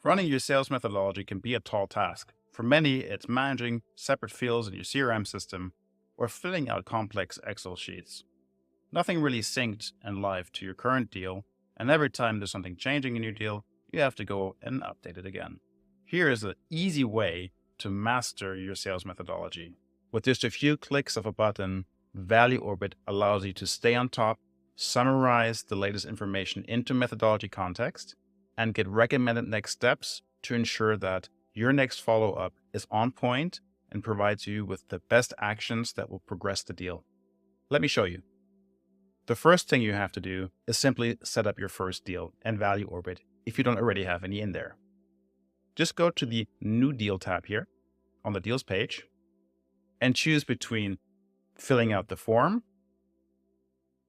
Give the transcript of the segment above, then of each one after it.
Running your sales methodology can be a tall task. For many, it's managing separate fields in your CRM system or filling out complex Excel sheets. Nothing really synced and live to your current deal, and every time there's something changing in your deal, you have to go and update it again. Here is an easy way to master your sales methodology. With just a few clicks of a button, ValueOrbit allows you to stay on top, summarize the latest information into methodology context, and get recommended next steps to ensure that your next follow-up is on point and provides you with the best actions that will progress the deal. Let me show you. The first thing you have to do is simply set up your first deal in ValueOrbit if you don't already have any in there. Just go to the New Deal tab here on the Deals page and choose between filling out the form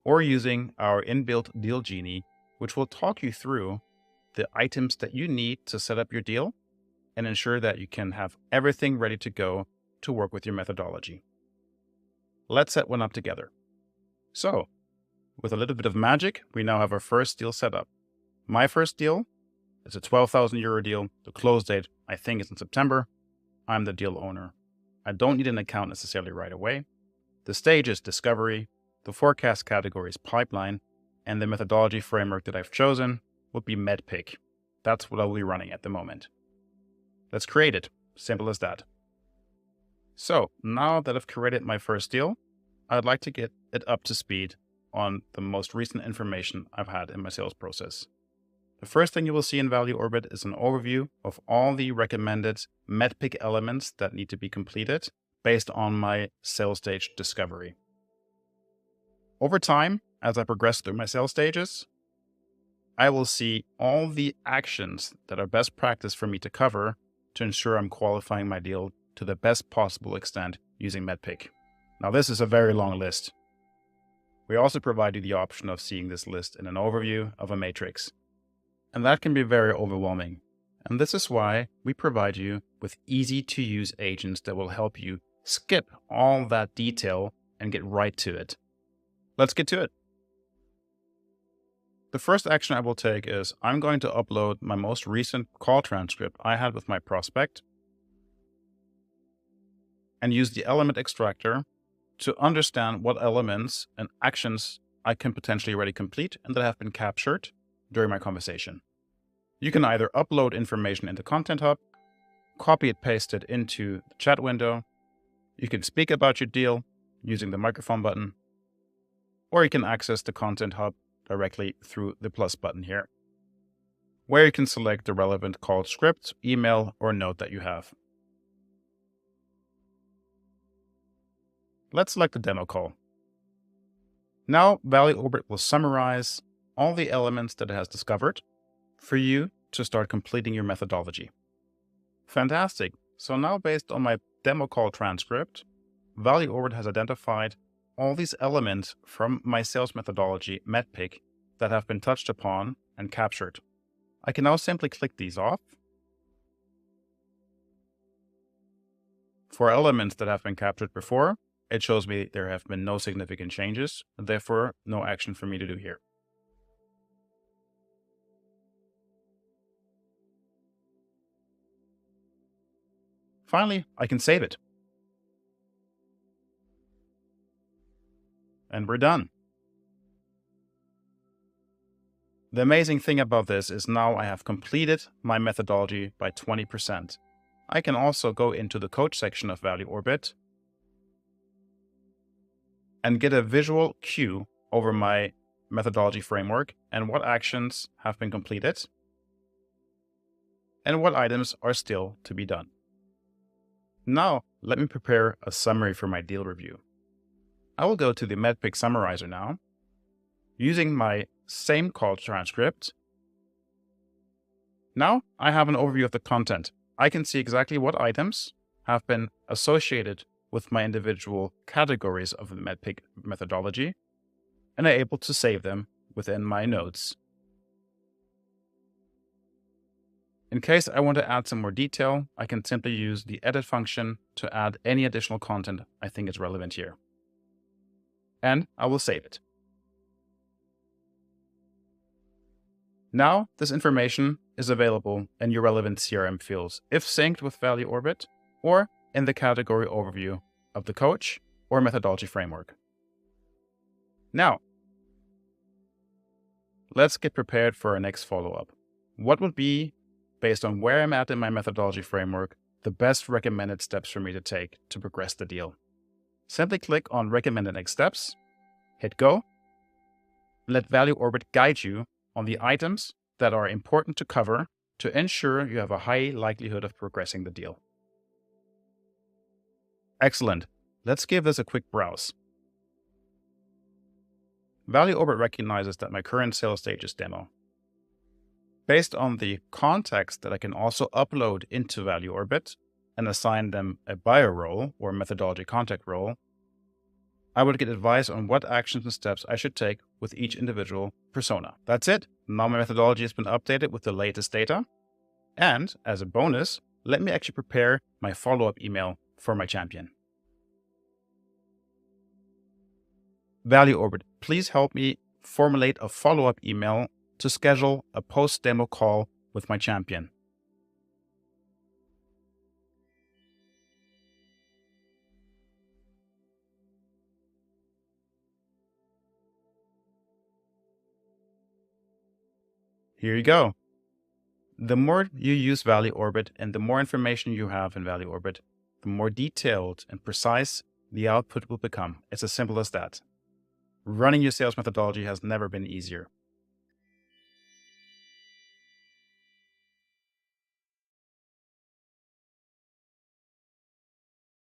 or using our inbuilt Deal Genie, which will talk you through the items that you need to set up your deal and ensure that you can have everything ready to go to work with your methodology. Let's set one up together. So, with a little bit of magic, we now have our first deal set up. My first deal is a 12,000 euro deal. The close date, I think, is in September. I'm the deal owner. I don't need an account necessarily right away. The stage is discovery. The forecast category is pipeline. And the methodology framework that I've chosen would be MedPick. That's what I will be running at the moment. Let's create it. Simple as that. So now that I've created my first deal, I'd like to get it up to speed on the most recent information I've had in my sales process. The first thing you will see in ValueOrbit is an overview of all the recommended MedPick elements that need to be completed based on my sales stage discovery. Over time, as I progress through my sales stages, I will see all the actions that are best practice for me to cover to ensure I'm qualifying my deal to the best possible extent using MedPick. Now, this is a very long list. We also provide you the option of seeing this list in an overview of a matrix. And that can be very overwhelming. And this is why we provide you with easy-to-use agents that will help you skip all that detail and get right to it. Let's get to it. The first action I will take is I'm going to upload my most recent call transcript I had with my prospect and use the element extractor to understand what elements and actions I can potentially already complete and that have been captured during my conversation. You can either upload information into Content Hub, copy it, paste it into the chat window. You can speak about your deal using the microphone button, or you can access the Content Hub directly through the plus button here, where you can select the relevant call script, email, or note that you have. Let's select the demo call. Now, ValueOrbit will summarize all the elements that it has discovered for you to start completing your methodology. Fantastic. So now, based on my demo call transcript, ValueOrbit has identified all these elements from my sales methodology, MedPick, that have been touched upon and captured. I can now simply click these off. For elements that have been captured before, it shows me there have been no significant changes, and therefore no action for me to do here. Finally, I can save it. And we're done. The amazing thing about this is now I have completed my methodology by 20%. I can also go into the coach section of ValueOrbit and get a visual cue over my methodology framework and what actions have been completed and what items are still to be done. Now, let me prepare a summary for my deal review. I will go to the MedPick Summarizer now, using my same call transcript. Now I have an overview of the content. I can see exactly what items have been associated with my individual categories of the MedPick methodology, and I'm able to save them within my notes. In case I want to add some more detail, I can simply use the edit function to add any additional content I think is relevant here. And I will save it. Now, this information is available in your relevant CRM fields if synced with ValueOrbit or in the category overview of the coach or methodology framework. Now, let's get prepared for our next follow-up. What would be, based on where I'm at in my methodology framework, the best recommended steps for me to take to progress the deal? Simply click on Recommended Next Steps, hit Go, and let ValueOrbit guide you on the items that are important to cover to ensure you have a high likelihood of progressing the deal. Excellent. Let's give this a quick browse. ValueOrbit recognizes that my current sales stage is demo. Based on the context that I can also upload into ValueOrbit and assign them a buyer role or methodology contact role, I would get advice on what actions and steps I should take with each individual persona. That's it. Now my methodology has been updated with the latest data. And as a bonus, let me actually prepare my follow-up email for my champion. ValueOrbit, please help me formulate a follow-up email to schedule a post-demo call with my champion. Here you go. The more you use ValueOrbit and the more information you have in ValueOrbit, the more detailed and precise the output will become. It's as simple as that. Running your sales methodology has never been easier.